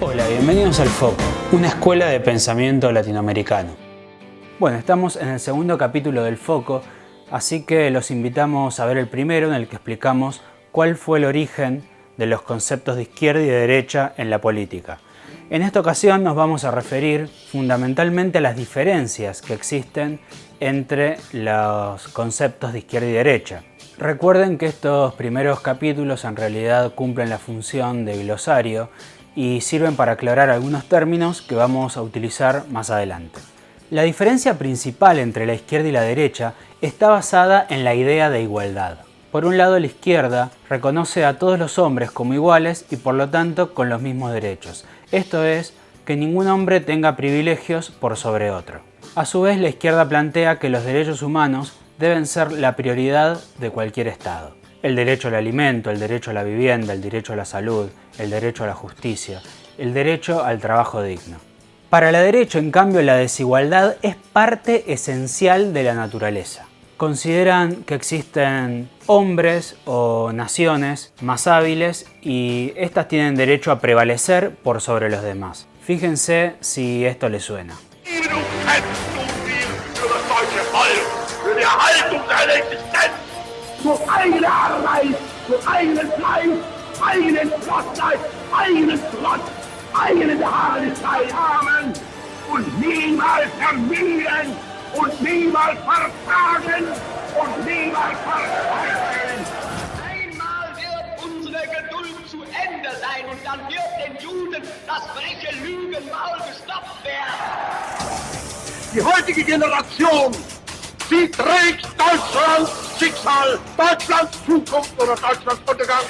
Hola, bienvenidos al Foco, una escuela de pensamiento latinoamericano. Bueno, estamos en el segundo capítulo del Foco, así que los invitamos a ver el primero, en el que explicamos cuál fue el origen de los conceptos de izquierda y de derecha en la política. En esta ocasión nos vamos a referir fundamentalmente a las diferencias que existen entre los conceptos de izquierda y derecha. Recuerden que estos primeros capítulos en realidad cumplen la función de glosario y sirven para aclarar algunos términos que vamos a utilizar más adelante. La diferencia principal entre la izquierda y la derecha está basada en la idea de igualdad. Por un lado, la izquierda reconoce a todos los hombres como iguales y por lo tanto con los mismos derechos. Esto es, que ningún hombre tenga privilegios por sobre otro. A su vez, la izquierda plantea que los derechos humanos deben ser la prioridad de cualquier Estado. El derecho al alimento, el derecho a la vivienda, el derecho a la salud, el derecho a la justicia, el derecho al trabajo digno. Para la derecha, en cambio, la desigualdad es parte esencial de la naturaleza. Consideran que existen hombres o naciones más hábiles y estas tienen derecho a prevalecer por sobre los demás. Fíjense si esto les suena. Durch eigene Arbeit, durch eigenen Fleiß, eigenen Gottheit, eigenen Trotz, eigene Beharrlichkeit haben und niemals ermüden und niemals verzagen und niemals verzweifeln. Einmal wird unsere Geduld zu Ende sein und dann wird den Juden das freche Lügenmaul gestopft werden. Die heutige Generation, sie trägt Deutschlands Schicksal, Deutschlands Zukunft oder Deutschlands Untergang.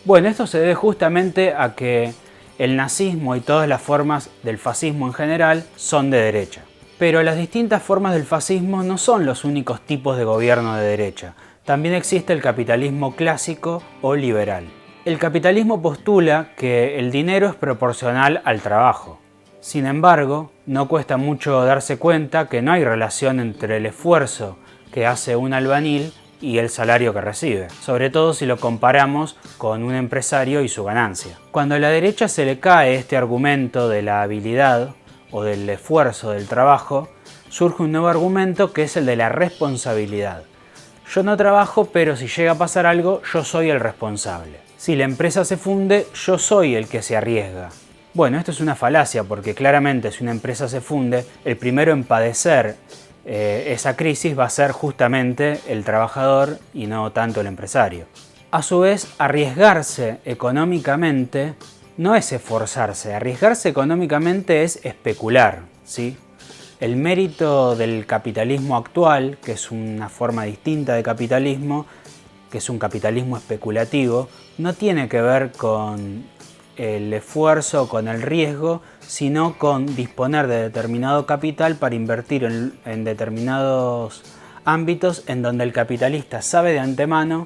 Bueno, esto se debe justamente a que el nazismo y todas las formas del fascismo en general son de derecha. Pero las distintas formas del fascismo no son los únicos tipos de gobierno de derecha. También existe el capitalismo clásico o liberal. El capitalismo postula que el dinero es proporcional al trabajo. Sin embargo, no cuesta mucho darse cuenta que no hay relación entre el esfuerzo que hace un albañil y el salario que recibe, sobre todo si lo comparamos con un empresario y su ganancia. Cuando a la derecha se le cae este argumento de la habilidad o del esfuerzo del trabajo, surge un nuevo argumento que es el de la responsabilidad. Yo no trabajo, pero si llega a pasar algo, yo soy el responsable. Si la empresa se funde, yo soy el que se arriesga. Bueno, esto es una falacia porque claramente si una empresa se funde, el primero en padecer esa crisis va a ser justamente el trabajador y no tanto el empresario. A su vez, arriesgarse económicamente no es esforzarse, arriesgarse económicamente es especular, ¿sí? El mérito del capitalismo actual, que es una forma distinta de capitalismo, que es un capitalismo especulativo, no tiene que ver con el esfuerzo, con el riesgo, sino con disponer de determinado capital para invertir en determinados ámbitos en donde el capitalista sabe de antemano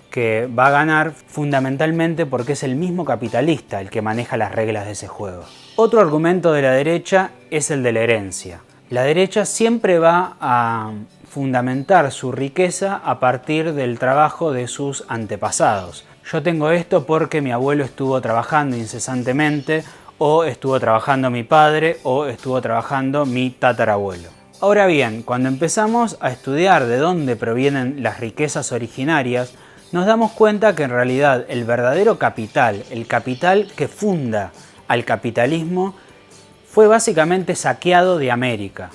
que va a ganar fundamentalmente porque es el mismo capitalista el que maneja las reglas de ese juego. Otro argumento de la derecha es el de la herencia. La derecha siempre va a fundamentar su riqueza a partir del trabajo de sus antepasados. Yo tengo esto porque mi abuelo estuvo trabajando incesantemente, o estuvo trabajando mi padre, o estuvo trabajando mi tatarabuelo. Ahora bien, cuando empezamos a estudiar de dónde provienen las riquezas originarias, nos damos cuenta que en realidad el verdadero capital, el capital que funda al capitalismo, fue básicamente saqueado de América.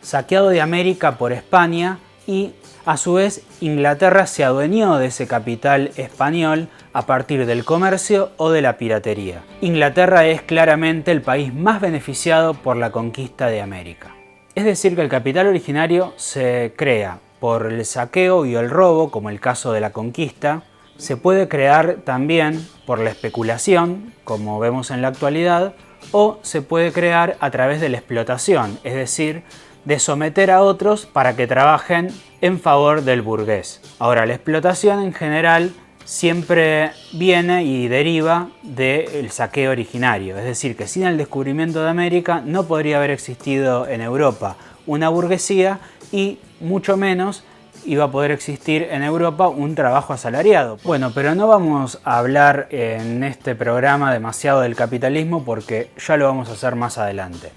Saqueado de América por España y a su vez Inglaterra se adueñó de ese capital español a partir del comercio o de la piratería. Inglaterra es claramente el país más beneficiado por la conquista de América. Es decir, que el capital originario se crea por el saqueo y el robo, como el caso de la conquista. Se puede crear también por la especulación, como vemos en la actualidad, o se puede crear a través de la explotación, es decir, de someter a otros para que trabajen en favor del burgués. Ahora, la explotación en general siempre viene y deriva del saqueo originario, es decir, que sin el descubrimiento de América no podría haber existido en Europa una burguesía y mucho menos iba a poder existir en Europa un trabajo asalariado. Bueno, pero no vamos a hablar en este programa demasiado del capitalismo porque ya lo vamos a hacer más adelante.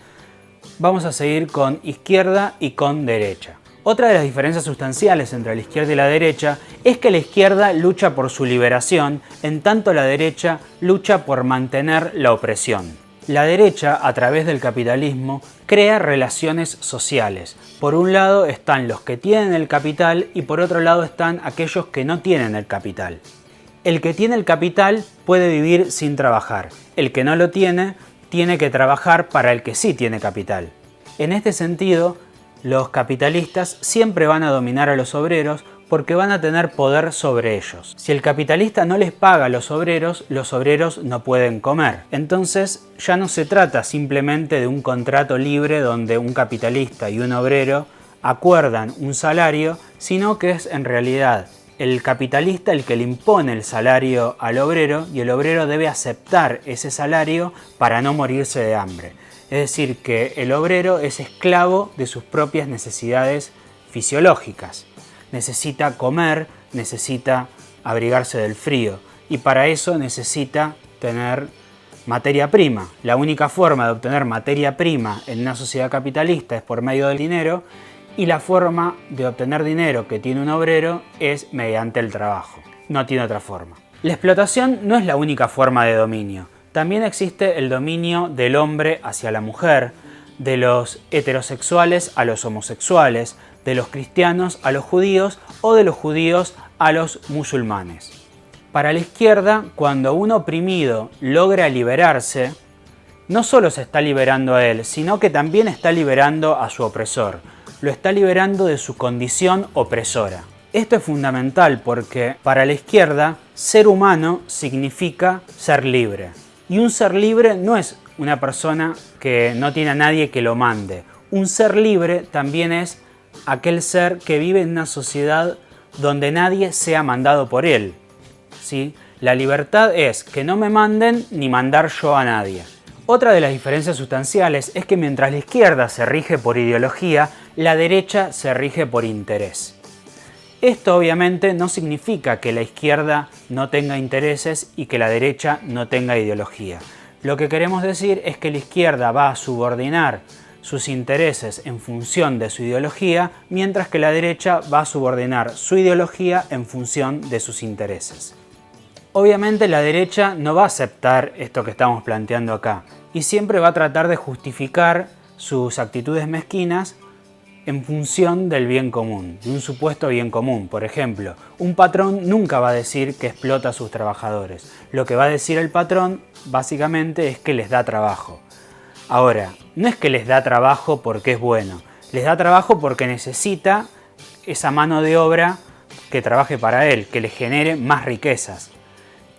Vamos a seguir con izquierda y con derecha. Otra de las diferencias sustanciales entre la izquierda y la derecha es que la izquierda lucha por su liberación, en tanto la derecha lucha por mantener la opresión. La derecha, a través del capitalismo, crea relaciones sociales. Por un lado están los que tienen el capital y por otro lado están aquellos que no tienen el capital. El que tiene el capital puede vivir sin trabajar. El que no lo tiene que trabajar para el que sí tiene capital. En este sentido, los capitalistas siempre van a dominar a los obreros porque van a tener poder sobre ellos. Si el capitalista no les paga a los obreros no pueden comer. Entonces ya no se trata simplemente de un contrato libre donde un capitalista y un obrero acuerdan un salario, sino que es en realidad el capitalista el que le impone el salario al obrero y el obrero debe aceptar ese salario para no morirse de hambre. Es decir, que el obrero es esclavo de sus propias necesidades fisiológicas. Necesita comer, necesita abrigarse del frío y para eso necesita tener materia prima. La única forma de obtener materia prima en una sociedad capitalista es por medio del dinero y la forma de obtener dinero que tiene un obrero es mediante el trabajo. No tiene otra forma. La explotación no es la única forma de dominio. También existe el dominio del hombre hacia la mujer, de los heterosexuales a los homosexuales, de los cristianos a los judíos o de los judíos a los musulmanes. Para la izquierda, cuando un oprimido logra liberarse, no solo se está liberando a él, sino que también está liberando a su opresor. Lo está liberando de su condición opresora. Esto es fundamental porque para la izquierda, ser humano significa ser libre. Y un ser libre no es una persona que no tiene a nadie que lo mande. Un ser libre también es aquel ser que vive en una sociedad donde nadie sea mandado por él. ¿Sí? La libertad es que no me manden ni mandar yo a nadie. Otra de las diferencias sustanciales es que mientras la izquierda se rige por ideología, la derecha se rige por interés. Esto obviamente no significa que la izquierda no tenga intereses y que la derecha no tenga ideología. Lo que queremos decir es que la izquierda va a subordinar sus intereses en función de su ideología, mientras que la derecha va a subordinar su ideología en función de sus intereses. Obviamente la derecha no va a aceptar esto que estamos planteando acá y siempre va a tratar de justificar sus actitudes mezquinas en función del bien común, de un supuesto bien común. Por ejemplo, un patrón nunca va a decir que explota a sus trabajadores. Lo que va a decir el patrón básicamente es que les da trabajo. Ahora, no es que les da trabajo porque es bueno, les da trabajo porque necesita esa mano de obra que trabaje para él, que le genere más riquezas.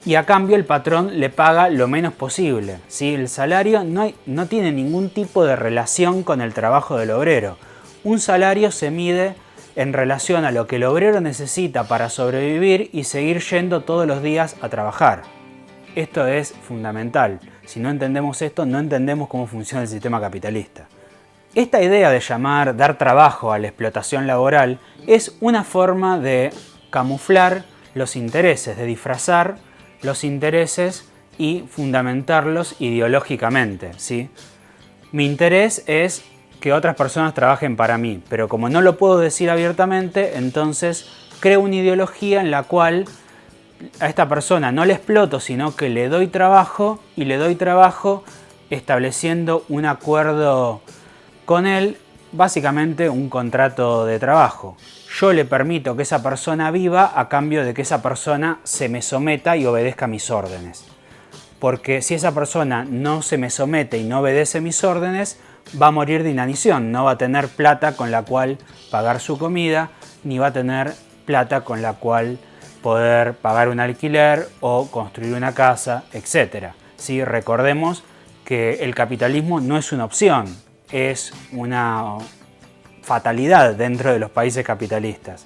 Y a cambio el patrón le paga lo menos posible, ¿sí? El salario no tiene ningún tipo de relación con el trabajo del obrero. Un salario se mide en relación a lo que el obrero necesita para sobrevivir y seguir yendo todos los días a trabajar. Esto es fundamental. Si no entendemos esto, no entendemos cómo funciona el sistema capitalista. Esta idea de dar trabajo a la explotación laboral es una forma de camuflar los intereses, de disfrazar los intereses y fundamentarlos ideológicamente, ¿sí? Mi interés es que otras personas trabajen para mí, pero como no lo puedo decir abiertamente, entonces creo una ideología en la cual a esta persona no le exploto, sino que le doy trabajo y le doy trabajo estableciendo un acuerdo con él, básicamente un contrato de trabajo. Yo le permito que esa persona viva a cambio de que esa persona se me someta y obedezca mis órdenes. Porque si esa persona no se me somete y no obedece mis órdenes, va a morir de inanición, no va a tener plata con la cual pagar su comida, ni va a tener plata con la cual poder pagar un alquiler o construir una casa, etc. ¿Sí? Recordemos que el capitalismo no es una opción, es una fatalidad dentro de los países capitalistas.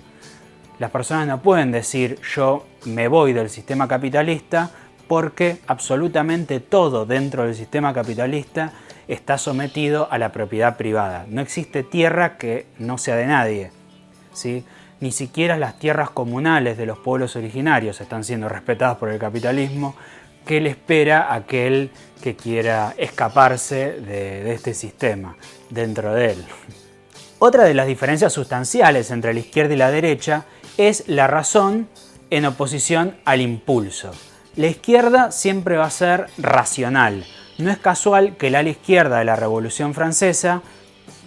Las personas no pueden decir yo me voy del sistema capitalista porque absolutamente todo dentro del sistema capitalista está sometido a la propiedad privada. No existe tierra que no sea de nadie, ¿sí? ni siquiera las tierras comunales de los pueblos originarios están siendo respetadas por el capitalismo. ¿Qué le espera a aquel que quiera escaparse de este sistema dentro de él? Otra de las diferencias sustanciales entre la izquierda y la derecha es la razón en oposición al impulso. La izquierda siempre va a ser racional. No es casual que el ala izquierda de la Revolución Francesa,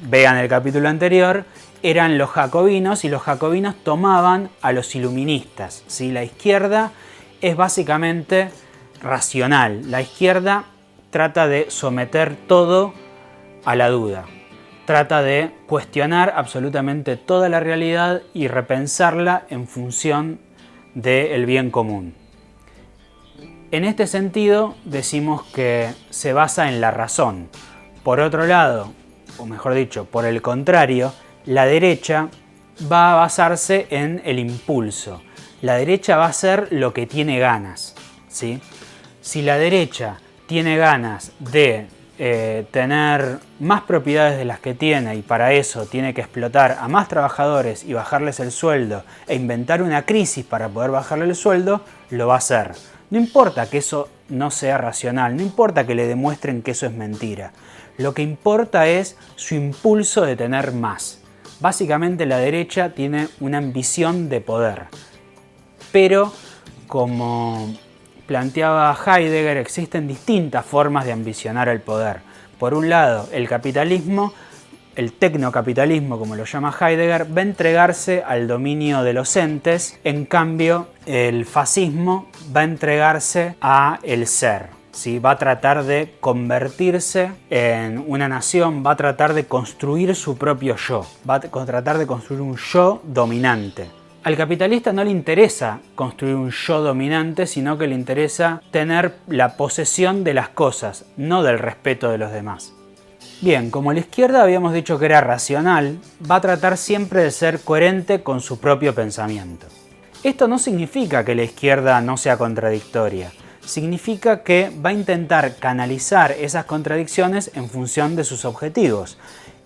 vean el capítulo anterior, eran los jacobinos y los jacobinos tomaban a los iluministas, ¿sí? La izquierda es básicamente racional. La izquierda trata de someter todo a la duda. Trata de cuestionar absolutamente toda la realidad y repensarla en función del bien común. En este sentido, decimos que se basa en la razón. Por otro lado, o mejor dicho, por el contrario, la derecha va a basarse en el impulso. La derecha va a hacer lo que tiene ganas, ¿sí? Si la derecha tiene ganas de tener más propiedades de las que tiene y para eso tiene que explotar a más trabajadores y bajarles el sueldo e inventar una crisis para poder bajarle el sueldo, lo va a hacer. No importa que eso no sea racional, no importa que le demuestren que eso es mentira. Lo que importa es su impulso de tener más. Básicamente la derecha tiene una ambición de poder. Pero, como planteaba Heidegger, existen distintas formas de ambicionar el poder. Por un lado, el capitalismo, el tecnocapitalismo, como lo llama Heidegger, va a entregarse al dominio de los entes. En cambio, el fascismo va a entregarse a el ser, ¿sí? Va a tratar de convertirse en una nación, va a tratar de construir su propio yo, va a tratar de construir un yo dominante. Al capitalista no le interesa construir un yo dominante, sino que le interesa tener la posesión de las cosas, no del respeto de los demás. Bien, como la izquierda habíamos dicho que era racional, va a tratar siempre de ser coherente con su propio pensamiento. Esto no significa que la izquierda no sea contradictoria, significa que va a intentar canalizar esas contradicciones en función de sus objetivos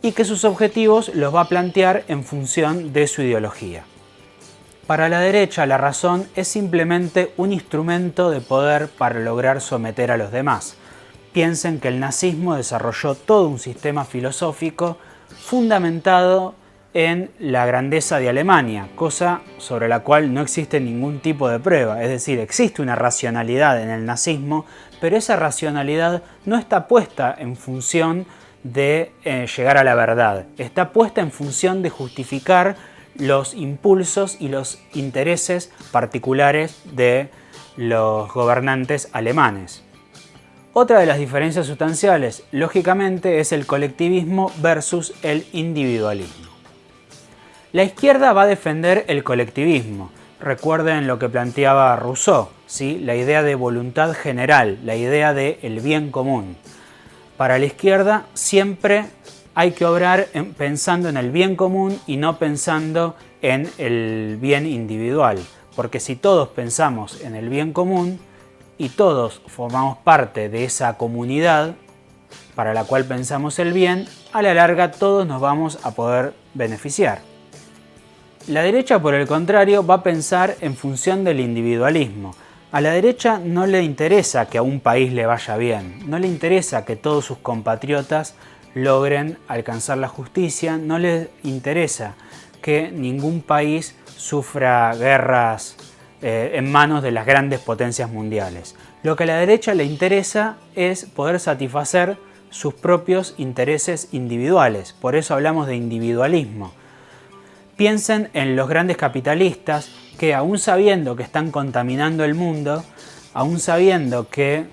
y que sus objetivos los va a plantear en función de su ideología. Para la derecha, la razón es simplemente un instrumento de poder para lograr someter a los demás. Piensen que el nazismo desarrolló todo un sistema filosófico fundamentado en la grandeza de Alemania, cosa sobre la cual no existe ningún tipo de prueba. Es decir, existe una racionalidad en el nazismo, pero esa racionalidad no está puesta en función de llegar a la verdad. Está puesta en función de justificar los impulsos y los intereses particulares de los gobernantes alemanes. Otra de las diferencias sustanciales, lógicamente, es el colectivismo versus el individualismo. La izquierda va a defender el colectivismo. Recuerden lo que planteaba Rousseau, ¿sí? La idea de voluntad general, la idea de el bien común. Para la izquierda siempre hay que obrar pensando en el bien común y no pensando en el bien individual. Porque si todos pensamos en el bien común y todos formamos parte de esa comunidad para la cual pensamos el bien, a la larga todos nos vamos a poder beneficiar. La derecha, por el contrario, va a pensar en función del individualismo. A la derecha no le interesa que a un país le vaya bien, no le interesa que todos sus compatriotas logren alcanzar la justicia, no les interesa que ningún país sufra guerras en manos de las grandes potencias mundiales. Lo que a la derecha le interesa es poder satisfacer sus propios intereses individuales, por eso hablamos de individualismo. Piensen en los grandes capitalistas que, aún sabiendo que están contaminando el mundo, aún sabiendo que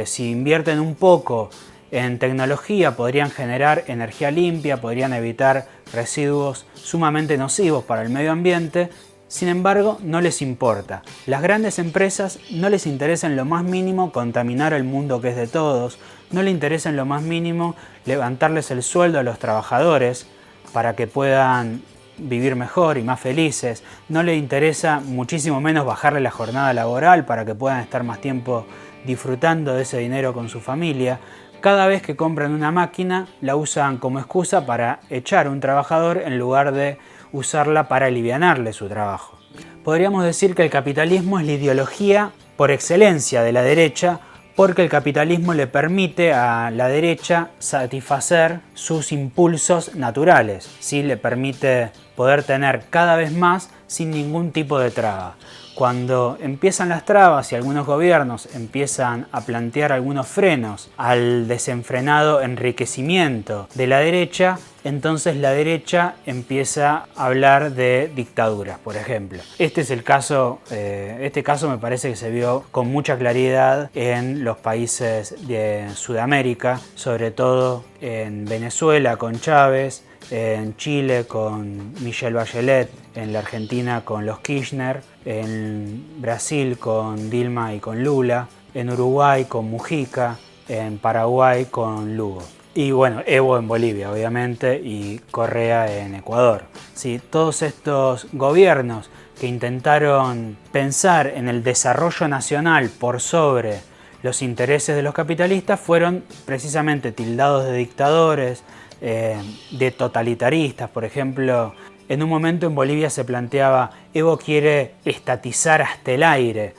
si invierten un poco en tecnología podrían generar energía limpia, podrían evitar residuos sumamente nocivos para el medio ambiente, sin embargo no les importa. Las grandes empresas no les interesa en lo más mínimo contaminar el mundo que es de todos, no les interesa en lo más mínimo levantarles el sueldo a los trabajadores para que puedan vivir mejor y más felices, no les interesa muchísimo menos bajarle la jornada laboral para que puedan estar más tiempo disfrutando de ese dinero con su familia. Cada vez que compran una máquina la usan como excusa para echar a un trabajador en lugar de usarla para alivianarle su trabajo. Podríamos decir que el capitalismo es la ideología por excelencia de la derecha, porque el capitalismo le permite a la derecha satisfacer sus impulsos naturales, ¿sí? Le permite poder tener cada vez más sin ningún tipo de traba. Cuando empiezan las trabas y algunos gobiernos empiezan a plantear algunos frenos al desenfrenado enriquecimiento de la derecha, entonces la derecha empieza a hablar de dictaduras, por ejemplo. Este caso me parece que se vio con mucha claridad en los países de Sudamérica, sobre todo en Venezuela con Chávez, en Chile con Michelle Bachelet, en la Argentina con los Kirchner, en Brasil con Dilma y con Lula, en Uruguay con Mujica, en Paraguay con Lugo. Y bueno, Evo en Bolivia, obviamente, y Correa en Ecuador. Sí, todos estos gobiernos que intentaron pensar en el desarrollo nacional por sobre los intereses de los capitalistas fueron precisamente tildados de dictadores, de totalitaristas. Por ejemplo, en un momento en Bolivia se planteaba: Evo quiere estatizar hasta el aire.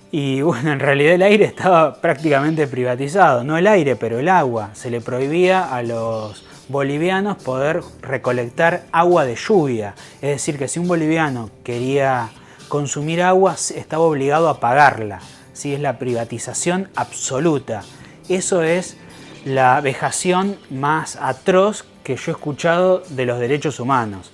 Y bueno, en realidad el aire estaba prácticamente privatizado, no el aire, pero el agua. Se le prohibía a los bolivianos poder recolectar agua de lluvia. Es decir, que si un boliviano quería consumir agua, estaba obligado a pagarla. ¿Sí? Es la privatización absoluta. Eso es la vejación más atroz que yo he escuchado de los derechos humanos.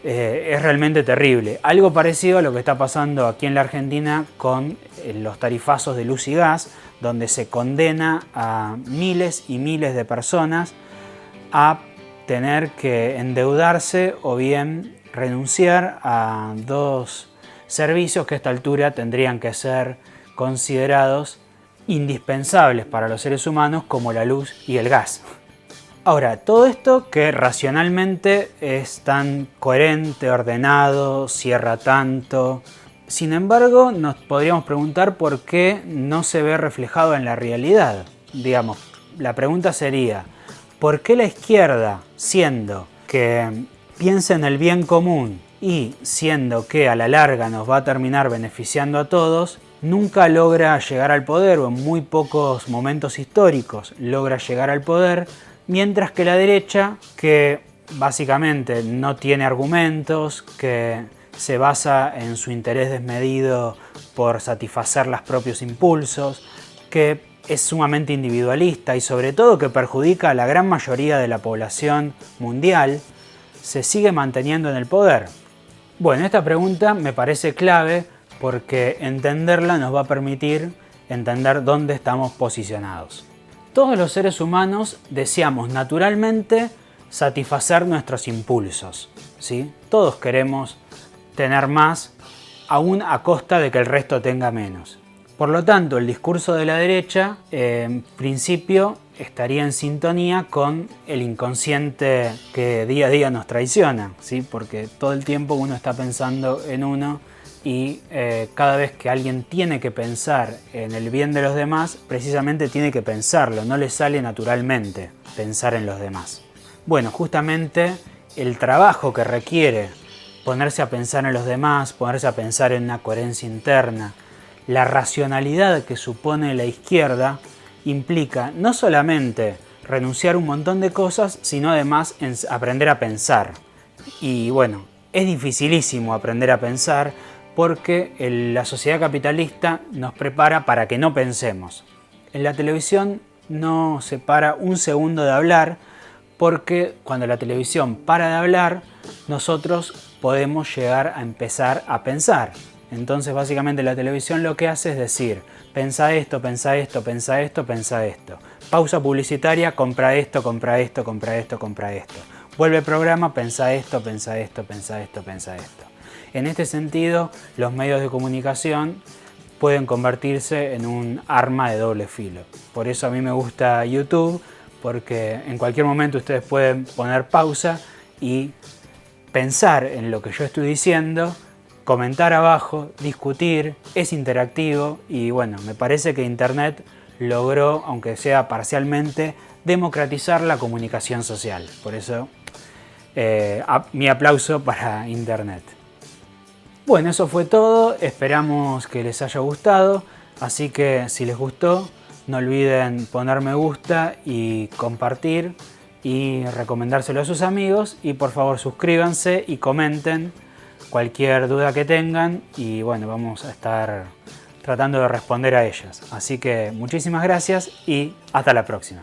Es realmente terrible. Algo parecido a lo que está pasando aquí en la Argentina con los tarifazos de luz y gas, donde se condena a miles y miles de personas a tener que endeudarse o bien renunciar a dos servicios que a esta altura tendrían que ser considerados indispensables para los seres humanos, como la luz y el gas. Ahora, todo esto que racionalmente es tan coherente, ordenado, cierra tanto, sin embargo nos podríamos preguntar por qué no se ve reflejado en la realidad. Digamos, la pregunta sería: ¿por qué la izquierda, siendo que piensa en el bien común y siendo que a la larga nos va a terminar beneficiando a todos, nunca logra llegar al poder, o en muy pocos momentos históricos logra llegar al poder, mientras que la derecha, que básicamente no tiene argumentos, que se basa en su interés desmedido por satisfacer los propios impulsos, que es sumamente individualista y sobre todo que perjudica a la gran mayoría de la población mundial, se sigue manteniendo en el poder? Bueno, esta pregunta me parece clave porque entenderla nos va a permitir entender dónde estamos posicionados. Todos los seres humanos deseamos naturalmente satisfacer nuestros impulsos, ¿sí? Todos queremos tener más, aún a costa de que el resto tenga menos. Por lo tanto, el discurso de la derecha, en principio, estaría en sintonía con el inconsciente que día a día nos traiciona, ¿sí? Porque todo el tiempo uno está pensando en uno y cada vez que alguien tiene que pensar en el bien de los demás, precisamente tiene que pensarlo, no le sale naturalmente pensar en los demás. Bueno, justamente el trabajo que requiere ponerse a pensar en los demás, ponerse a pensar en una coherencia interna, la racionalidad que supone la izquierda, implica no solamente renunciar a un montón de cosas, sino además aprender a pensar. Y bueno, es dificilísimo aprender a pensar porque la sociedad capitalista nos prepara para que no pensemos. En la televisión no se para un segundo de hablar, porque cuando la televisión para de hablar, nosotros podemos llegar a empezar a pensar. Entonces básicamente la televisión lo que hace es decir: pensa esto, pensa esto, pensa esto, pensa esto. Pausa publicitaria, compra esto, compra esto, compra esto, compra esto. Vuelve programa, pensa esto, pensa esto, pensa esto, pensa esto. En este sentido, los medios de comunicación pueden convertirse en un arma de doble filo. Por eso a mí me gusta YouTube, porque en cualquier momento ustedes pueden poner pausa y pensar en lo que yo estoy diciendo, comentar abajo, discutir, es interactivo y bueno, me parece que Internet logró, aunque sea parcialmente, democratizar la comunicación social. Por eso mi aplauso para Internet. Bueno, eso fue todo. Esperamos que les haya gustado. Así que si les gustó, no olviden poner me gusta y compartir y recomendárselo a sus amigos. Y por favor suscríbanse y comenten cualquier duda que tengan. Y bueno, vamos a estar tratando de responder a ellas. Así que muchísimas gracias y hasta la próxima.